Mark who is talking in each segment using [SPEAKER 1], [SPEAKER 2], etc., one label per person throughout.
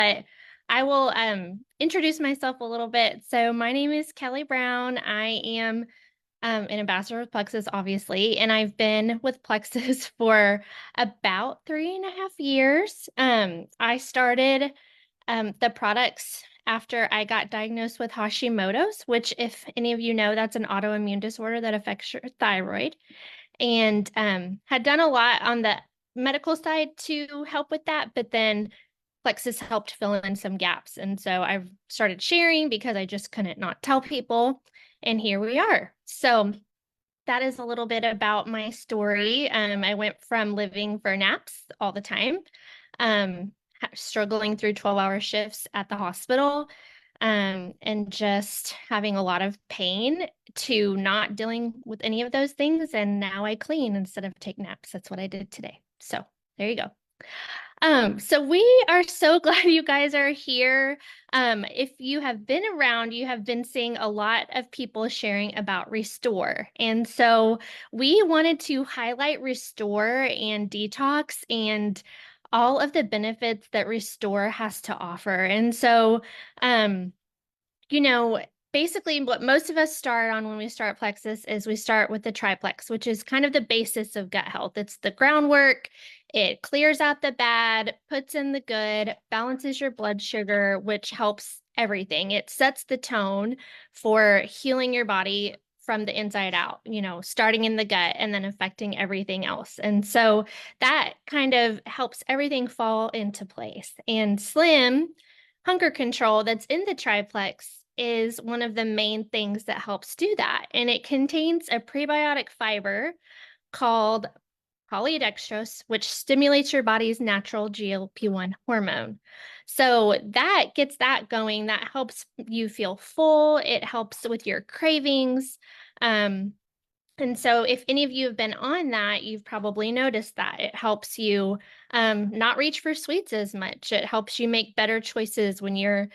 [SPEAKER 1] But I will introduce myself a little bit. So my name is Kelly Brown. I am an ambassador with Plexus, obviously, and I've been with Plexus for about 3.5 years. I started the products after I got diagnosed with Hashimoto's, which, if any of you know, that's an autoimmune disorder that affects your thyroid, and had done a lot on the medical side to help with that, but then Plexus helped fill in some gaps. And so I've started sharing because I just couldn't not tell people. And here we are. So that is a little bit about my story. I went from living for naps all the time, um, struggling through 12-hour shifts at the hospital, and just having a lot of pain to not dealing with any of those things. And now I clean instead of take naps. That's what I did today. So there you go. So we are so glad you guys are here. If you have been around, you have been seeing a lot of people sharing about Restore. And so we wanted to highlight Restore and detox and all of the benefits that Restore has to offer. And so, um, you know, basically what most of us start on when we start Plexus is we start with the triplex, which is kind of the basis of gut health. It's the groundwork. It clears out the bad, puts in the good, balances your blood sugar, which helps everything. It sets the tone for healing your body from the inside out, starting in the gut and then affecting everything else. And so that kind of helps everything fall into place. And Slim hunger control that's in the triplex is one of the main things that helps do that. And it contains a prebiotic fiber called polydextrose, which stimulates your body's natural GLP-1 hormone. So that gets that going. That helps you feel full. It helps with your cravings. And so if any of you have been on that, you've probably noticed that it helps you not reach for sweets as much. It helps you make better choices when you're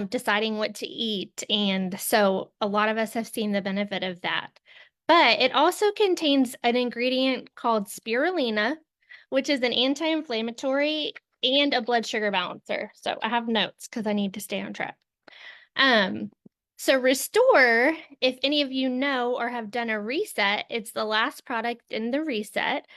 [SPEAKER 1] deciding what to eat. And so a lot of us have seen the benefit of that. But it also contains an ingredient called spirulina, which is an anti-inflammatory and a blood sugar balancer. So I have notes because I need to stay on track. Um, so Restore, if any of you know or have done a reset, it's the last product in the reset.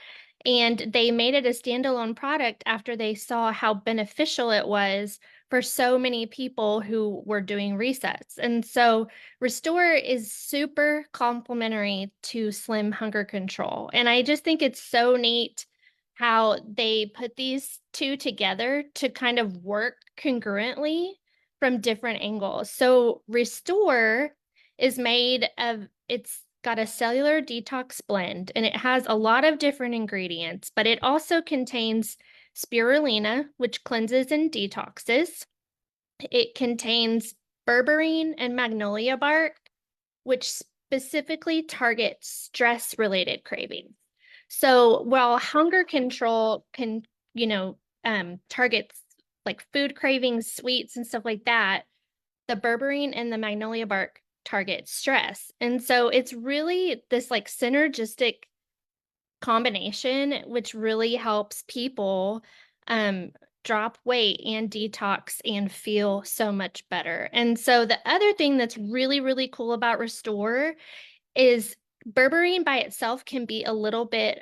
[SPEAKER 1] And they made it a standalone product after they saw how beneficial it was for so many people who were doing resets. And so Restore is super complementary to Slim Hunger Control. And I just think it's so neat how they put these two together to kind of work congruently from different angles. So Restore is made of, it's got a cellular detox blend, and it has a lot of different ingredients, but it also contains spirulina, which cleanses and detoxes. It contains berberine and magnolia bark, which specifically targets stress-related cravings. So while hunger control can, targets like food cravings, sweets, and stuff like that, the berberine and the magnolia bark target stress. And so it's really this like synergistic combination, which really helps people drop weight and detox and feel so much better. And so the other thing that's really, really cool about Restore is berberine by itself can be a little bit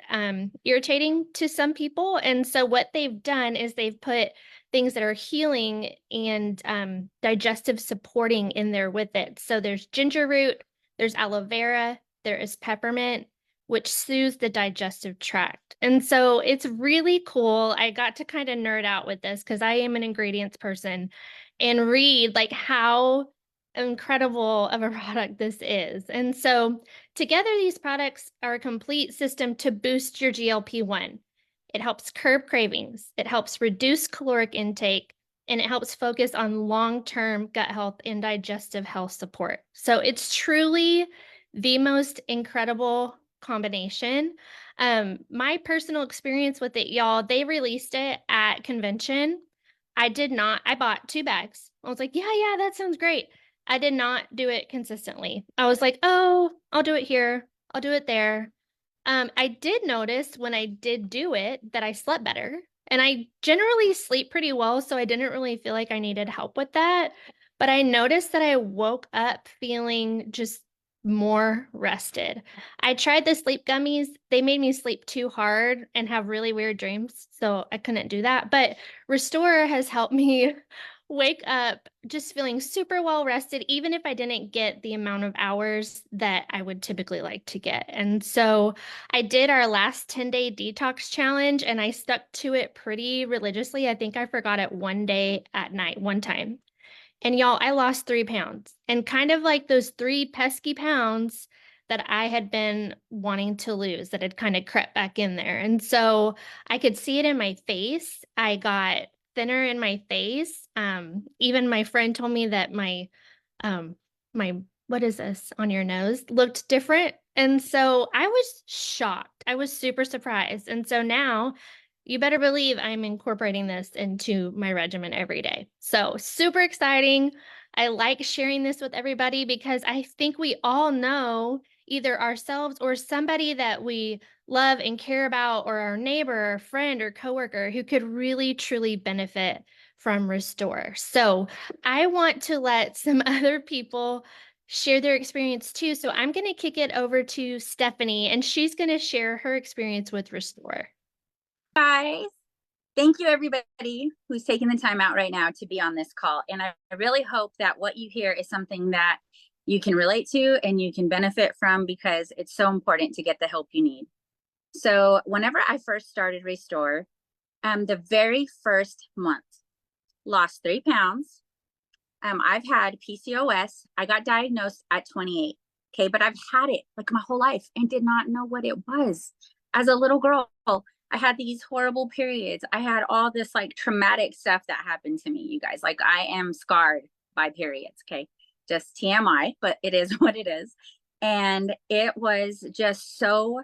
[SPEAKER 1] irritating to some people. And so what they've done is they've put things that are healing and digestive supporting in there with it. So there's ginger root, there's aloe vera, there is peppermint, which soothes the digestive tract. And so it's really cool. I got to kind of nerd out with this because I am an ingredients person and read like how incredible of a product this is. And so together, these products are a complete system to boost your GLP-1. It helps curb cravings, it helps reduce caloric intake, and it helps focus on long-term gut health and digestive health support. So it's truly the most incredible combination. My personal experience with it, y'all, they released it at convention. I did not, I bought 2 bags. I was like, yeah, that sounds great. I did not do it consistently. I was like, oh, I'll do it here. I'll do it there. I did notice when I did do it that I slept better And I generally sleep pretty well, so I didn't really feel like I needed help with that. But I noticed that I woke up feeling just more rested. I tried the sleep gummies. They made me sleep too hard and have really weird dreams, so I couldn't do that. But Restore has helped me wake up just feeling super well rested, even if I didn't get the amount of hours that I would typically like to get. And so I did our last 10-day detox challenge and I stuck to it pretty religiously. I think I forgot it one day at night, one time. And y'all, I lost 3 pounds and kind of like those 3 pesky pounds that I had been wanting to lose that had kind of crept back in there. And so I could see it in my face. I got thinner in my face. Even my friend told me that um, my, what is this on your nose looked different. And so I was shocked. I was super surprised. And so now you better believe I'm incorporating this into my regimen every day. So super exciting. I like sharing this with everybody because I think we all know either ourselves or somebody that we love and care about, or our neighbor, or friend, or coworker who could really truly benefit from Restore. So I want to let some other people share their experience too. So I'm going to kick it over to Stephanie, and she's going to share her experience with Restore.
[SPEAKER 2] Guys, thank you everybody who's taking the time out right now to be on this call. And I really hope that what you hear is something that you can relate to and you can benefit from, because it's so important to get the help you need. So whenever I first started Restore, the very first month, lost 3 pounds. I've had PCOS. I got diagnosed at 28. Okay, but I've had it like my whole life and did not know what it was. As a little girl, I had these horrible periods. I had all this like traumatic stuff that happened to me, you guys. Like, I am scarred by periods. Okay, just TMI, but it is what it is. And it was just so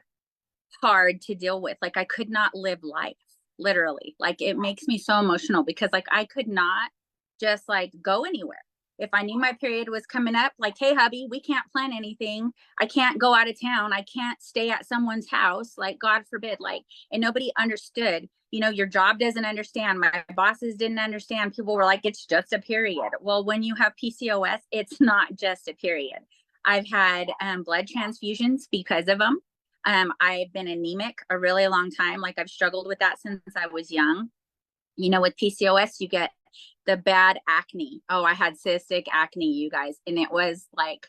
[SPEAKER 2] hard to deal with. Like, I could not live life, literally. Like, it makes me so emotional because like I could not just like go anywhere. If I knew my period was coming up, like, hey hubby, we can't plan anything. I can't go out of town. I can't stay at someone's house, like, God forbid. Like, and nobody understood. You know, your job doesn't understand. My bosses didn't understand. People were like, it's just a period. Well, when you have PCOS, it's not just a period. I've had blood transfusions because of them. I've been anemic a really long time. Like, I've struggled with that since I was young. You know, with PCOS, you get the bad acne. Oh, I had cystic acne, you guys. And it was like,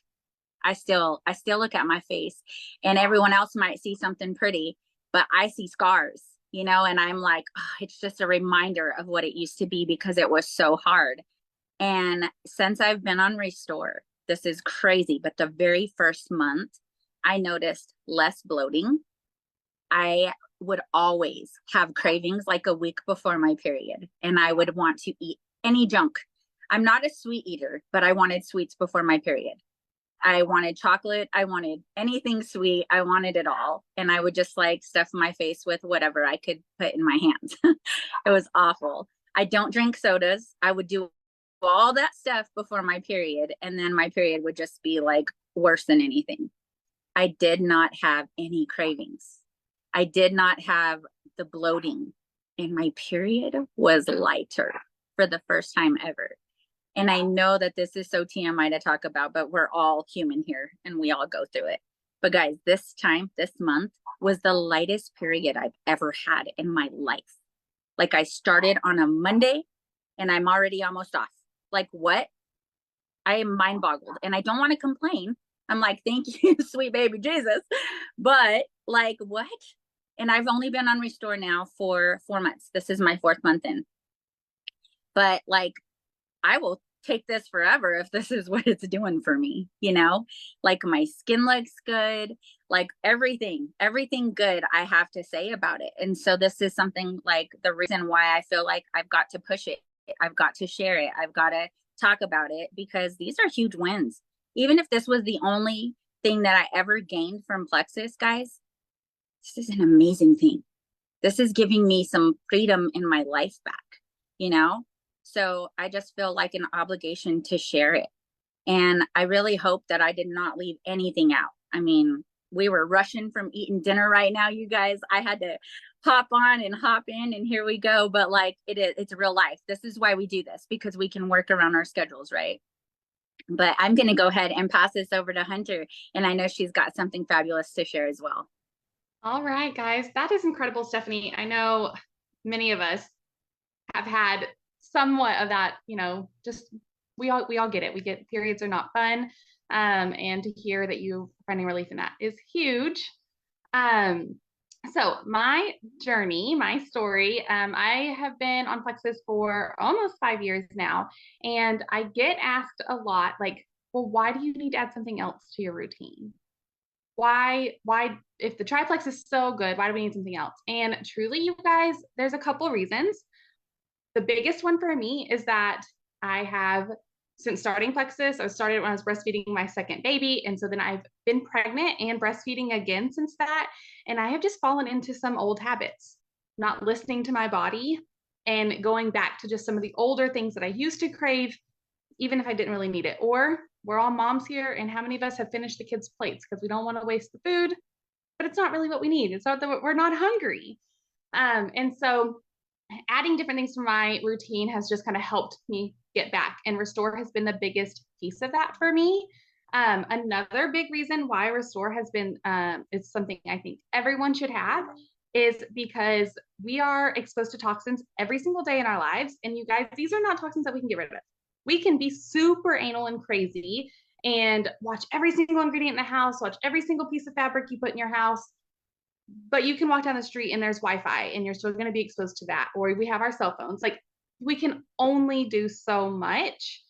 [SPEAKER 2] I still look at my face, and everyone else might see something pretty, but I see scars, you know, and I'm like, oh, it's just a reminder of what it used to be because it was so hard. And since I've been on Restore, this is crazy, but the very first month, I noticed less bloating. I would always have cravings like a week before my period, and I would want to eat any junk. I'm not a sweet eater, but I wanted sweets before my period. I wanted chocolate. I wanted anything sweet. I wanted it all. And I would just like stuff my face with whatever I could put in my hands. It was awful. I don't drink sodas. I would do all that stuff before my period. And then my period would just be like worse than anything. I did not have any cravings. I did not have the bloating, and my period was lighter for the first time ever. And I know that this is so TMI to talk about, but we're all human here and we all go through it. But guys, this month was the lightest period I've ever had in my life. Like, I started on a Monday and I'm already almost off. Like, what? I am mind boggled, and I don't want to complain. I'm like, thank you, sweet baby Jesus. But like, what? And I've only been on Restore now for 4 months. This is my 4th month in. But like, I will take this forever if this is what it's doing for me, you know? Like, my skin looks good, like everything good I have to say about it. And so this is something like the reason why I feel like I've got to push it. I've got to share it. I've got to talk about it, because these are huge wins. Even if this was the only thing that I ever gained from Plexus, guys, this is an amazing thing. This is giving me some freedom in my life back, you know? So I just feel like an obligation to share it. And I really hope that I did not leave anything out. I mean, we were rushing from eating dinner right now, you guys. I had to hop on and hop in, and here we go. But like it's real life. This is why we do this, because we can work around our schedules, right? But I'm going to go ahead and pass this over to Hunter, and I know she's got something fabulous to share as well.
[SPEAKER 3] All right, guys, that is incredible, Stephanie. I know many of us have had somewhat of that, just we all get it. We get periods are not fun. And to hear that you finding relief in that is huge. Um, so my journey, my story, I have been on Plexus for almost 5 years now, and I get asked a lot, like, well, why do you need to add something else to your routine? Why, if the triplex is so good, why do we need something else? And truly, you guys, there's a couple reasons. The biggest one for me is that I have, since starting Plexus, I started when I was breastfeeding my second baby. And so then I've been pregnant and breastfeeding again since that. And I have just fallen into some old habits, not listening to my body and going back to just some of the older things that I used to crave, even if I didn't really need it. Or we're all moms here, and how many of us have finished the kids' plates because we don't want to waste the food, but it's not really what we need. It's not that we're not hungry. And so adding different things to my routine has just kind of helped me get back, and Restore has been the biggest piece of that for me. Another big reason why Restore has been is something I think everyone should have, is because we are exposed to toxins every single day in our lives. And you guys, these are not toxins that we can get rid of. We can be super anal and crazy and watch every single ingredient in the house, watch every single piece of fabric you put in your house, but you can walk down the street and there's Wi-Fi and you're still going to be exposed to that. Or we have our cell phones. Like, we can only do so much.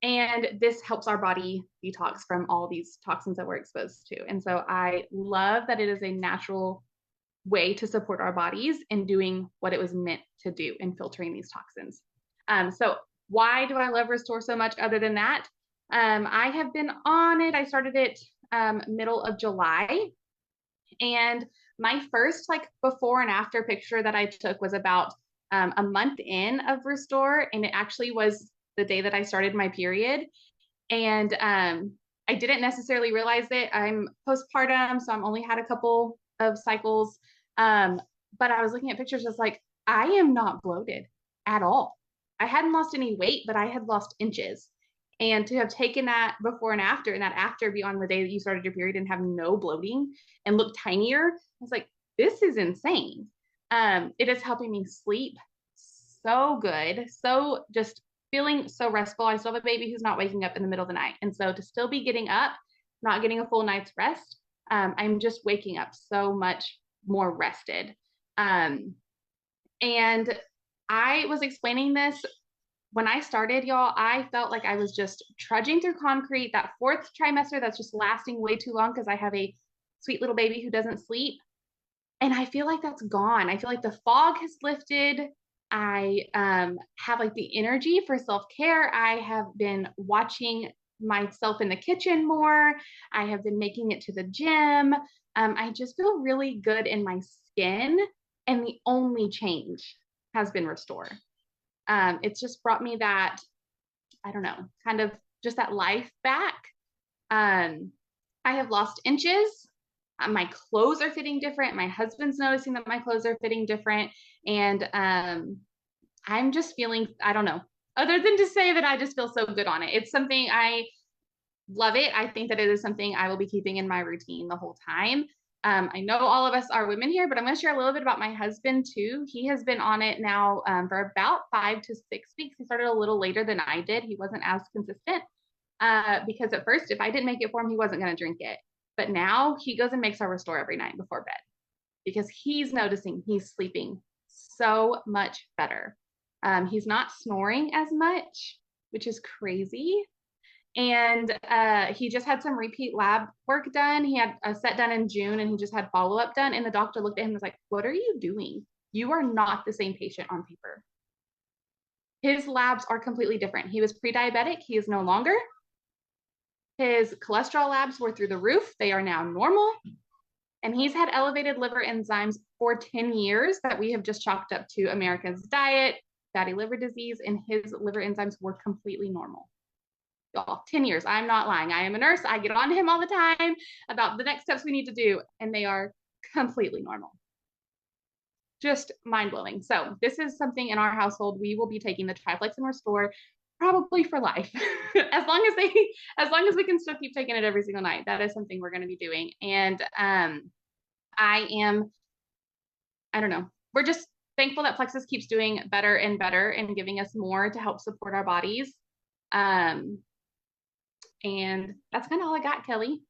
[SPEAKER 3] And this helps our body detox from all these toxins that we're exposed to. And so I love that it is a natural way to support our bodies in doing what it was meant to do in filtering these toxins. So why do I love Restore so much other than that? I have been on it. I started it middle of July. And my first like before and after picture that I took was about a month in of Restore. And it actually was the day that I started my period. And I didn't necessarily realize it. I'm postpartum, so I'm only had a couple of cycles. But I was looking at pictures, just like, I am not bloated at all. I hadn't lost any weight, but I had lost inches. And to have taken that before and after, and that after be on the day that you started your period and have no bloating and look tinier, I was like, this is insane. It is helping me sleep so good. So just feeling so restful. I still have a baby who's not waking up in the middle of the night. And so to still be getting up, not getting a full night's rest, I'm just waking up so much more rested. And I was explaining this when I started, y'all. I felt like I was just trudging through concrete. That fourth trimester that's just lasting way too long because I have a sweet little baby who doesn't sleep. And I feel like that's gone. I feel like the fog has lifted. I have like the energy for self-care. I have been watching myself in the kitchen more. I have been making it to the gym. I just feel really good in my skin. And the only change has been Restore. It's just brought me that, I don't know, kind of just that life back. I have lost inches. My clothes are fitting different. My husband's noticing that my clothes are fitting different. And I'm just feeling, I don't know, other than to say that I just feel so good on it. It's something I love it. I think that it is something I will be keeping in my routine the whole time. I know all of us are women here, but I'm going to share a little bit about my husband too. He has been on it now for about 5 to 6 weeks. He started a little later than I did. He wasn't as consistent because at first, if I didn't make it for him, he wasn't going to drink it. But now he goes and makes our Restore every night before bed because he's noticing he's sleeping so much better. He's not snoring as much, which is crazy. And he just had some repeat lab work done. He had a set done in June and he just had follow-up done. And the doctor looked at him and was like, what are you doing? You are not the same patient on paper. His labs are completely different. He was pre-diabetic. He is no longer. His cholesterol labs were through the roof. They are now normal. And he's had elevated liver enzymes for 10 years that we have just chalked up to America's diet, fatty liver disease, and his liver enzymes were completely normal. y'all, 10 years. I'm not lying. I am a nurse. I get on to him all the time about the next steps we need to do, and they are completely normal. Just mind blowing. So this is something in our household. We will be taking the Triflex and Restore probably for life. As long as we can still keep taking it every single night. That is something we're going to be doing. And I don't know. We're just thankful that Plexus keeps doing better and better and giving us more to help support our bodies. And that's kind of all I got, Kelly.